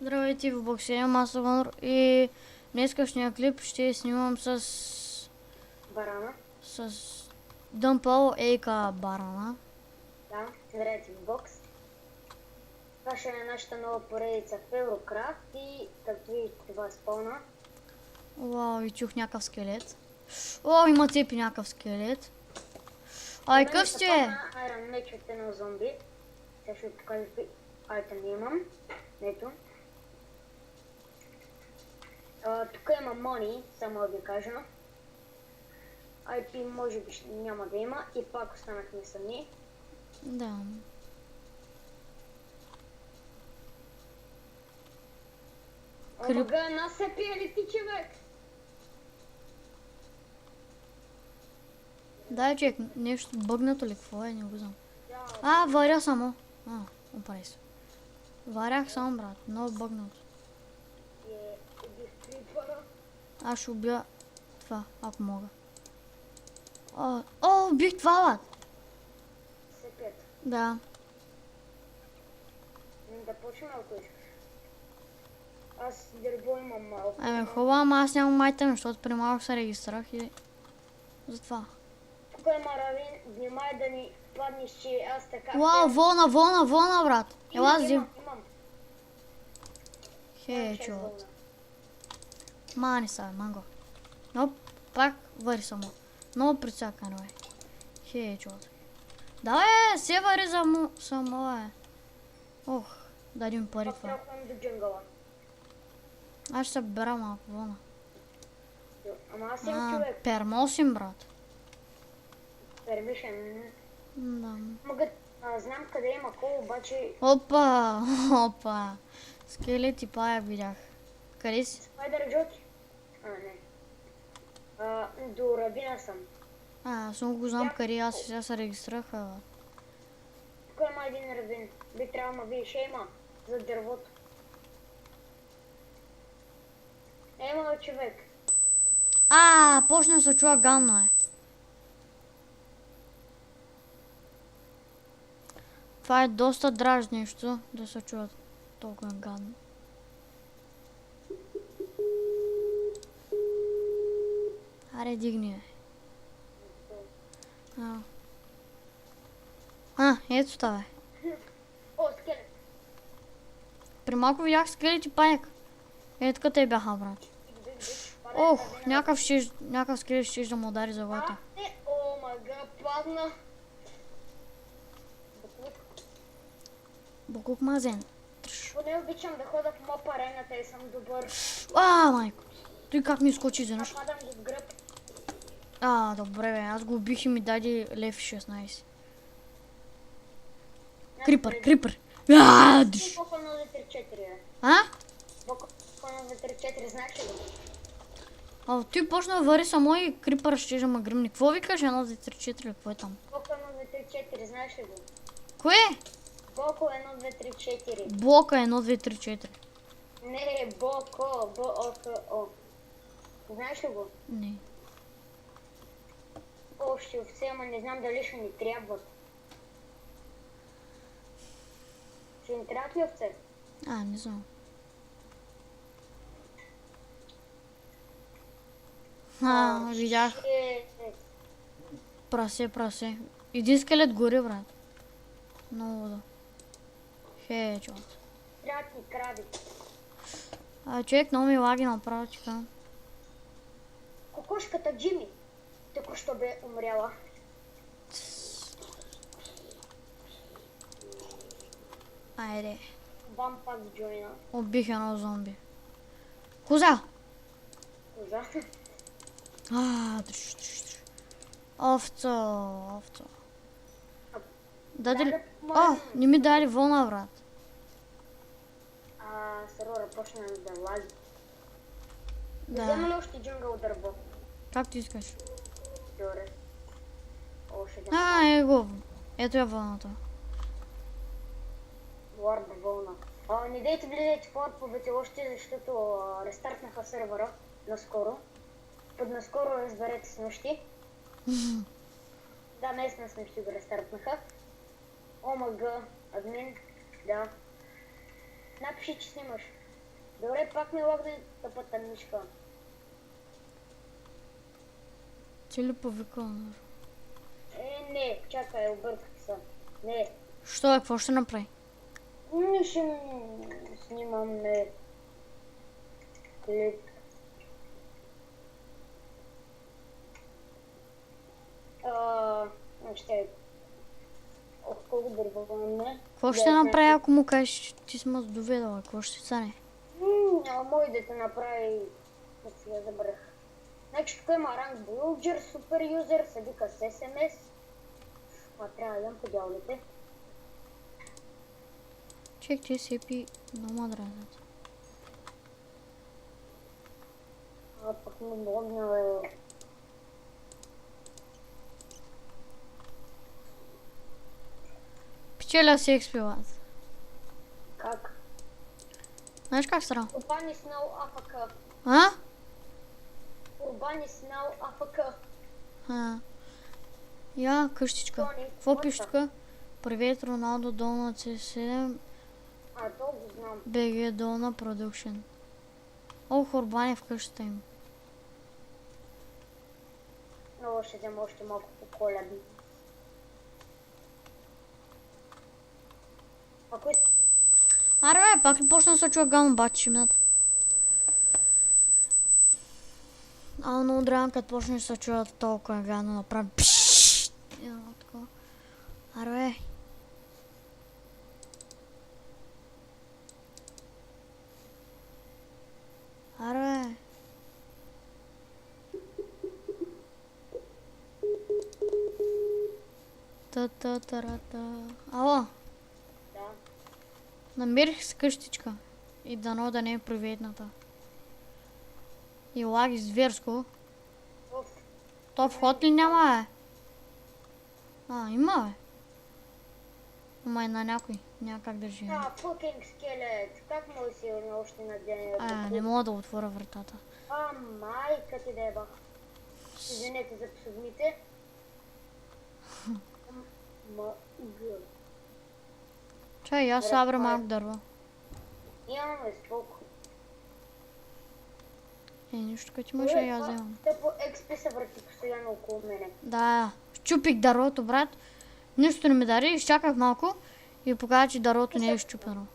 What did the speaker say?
Здравейте, в Боксия, аз съм Анур и днескашния клип ще снимам с Барана. Дъмпъл, ейка Барана. Да, здравейте в бокс. Това ще е нашата нова поредица в Eurocraft и както видите това спълна. Вау, и чух някакъв скелет. О, има цепи някакъв скелет. Ай, къв ще е? Iron Mech от едно зомби. Сега ще ви покажа какви айтеми имам. Ето. Тук има money, само да ви кажа. IP може би няма да има и пак останахме сами. Да. Омага, насъпи ли ти, човек? Дай, човек, нещо бъгнато ли, какво е, не го знам. Да, Варя само. Опарай се. Варях само, брат, много бъгнато. убих крипъра. Аз ще убия това, ако мога. Убих това, брат. Сепет. Да. Да почнем, ако искаш. Аз дърво имам малко. Ами хубаво, ама аз нямам майтъм, защото при малко се регистрах и затова. Тук има равин, внимай да ни паднеш, че аз така... Вау, вълна, брат. Ела взим. Имам. Хечот. Мани са, манго. Но пак вари само. Много прицакано е. Хечот. Давай, се вари само е. Ох, дади ми пари Пак това. тръпвам до джунгъла. Аз ще се бера малко вълна. Ама аз съм човек. Пермосим, брат. Пермишен. Да. Знам къде има кол, обаче... Опа. Скелети пая видях. Къде си? Спайдър Джоти. Не. До равина съм. Аз много го знам къде, аз сега се регистрирах. Тук има един равин. Би трябвало ма видиш, има за дървото. Има човек. Почна да се чува ганно е. Това е доста дразнещо да се чува толкова гадно. Аре, дигни, ето това е. О, скелет. При малко видях скелети паяк. Ето къде те бяха, брат. Ох, някакъв скелет ще да му удари за главата. О, мага, падна. Букук мазен. Поне обичам да хода в моп арената и съм добър. Майко. Той как ми скочи изведнъж. Падам ги в гръб. Добре бе, аз го убих и ми даде лев 16. Крипър. Ти Боко 034, бе. Боко 034, знаеш ли го? Той почна да вари само и крипър ще ма гръмни. Какво ви каже 1-2-3-4 или какво е там? Боко 034, знаеш ли го? Кое? Боко 1234. Блока 1-2-3-4. Не, Боко, Б-О-К-О. Знаеш ли го? Не. Още овце, ама не знам дали ще ни трябват. Ще ни трябват ли овце? Не знам. Видях. Прасе. Един скелет гори, брат. Много да. Хечот. Трябват ни крави. Човек много ми лаги направо, така. Кокошката Джими току-що бе умряла. Айде. Бам пак джойна. Убих едно зомби. Коза! Коза. Овцо. Дай Не ми дали вълна, брат. Серора почна да лаги. Да. Взема ли още джунгъл дърво? Как ти искаш? Добре. Още да. Его. Ето я вълната. Лорда вълна. Не дейте влизайте в лорповете още, защото рестартнаха сервера наскоро. Наскоро разберете с нощи. Да, наистина с нощи го рестартнаха. ОМГ, админ, да. Напиши, че снимаш. Добре, пак не логне тъпата мишка. Ти ли повикал? Не, чакай, обърках се. Не, Що е? Какво ще направи? не ще снимаме клип. Ще... Ох, колко дърваме. Какво ще направи, ако му кажеш, че ти си ме доведала? Какво ще стане? Мой да те направи... Да си я забрах. Значи тук има ранг Builder, Super User, се вика с SMS. Това трябва да дам по дяволите. Чек, че си пи много дразнат. Пък ми логна е... Печеля си експилат. Как? Знаеш как стара? Urban is now AFK. А? Urban is now AFK. А. Я, къщичка. Тони, Какво what пише the- тук? Привет, Роналдо, долна C7, То го знам. БГ, долна Продукшн. О, Хорбан е в къщата им. Много ще взема още малко по колеби. Ако е... Аре, бе, пак ли почна да се чуя гално бати шимнат? Много древам, като почне да се чуя толкова гадно направи. Пшшш! Едно такова. Аре, бе. Аре, бе. Та-та-та-та. Ало, Да. намерих си къщичка. И дано да не е приветната. И лаги зверско. Оф. То вход ли няма, бе? Има, бе. Ама и на някой. Няма как да живее. Fucking скелет. Как може си още на ден? Не мога да отворя вратата. Майка ти деба. Извинете за псовните. Чай, аз събра малко дърво. Нямаме споко. Нищо като ти може, я вземам. Тъпо XP се върти постоянно около мене. Да, щупих дървото, брат. Нищо не ми дари, изчаках малко и показа, че дървото не е щупено.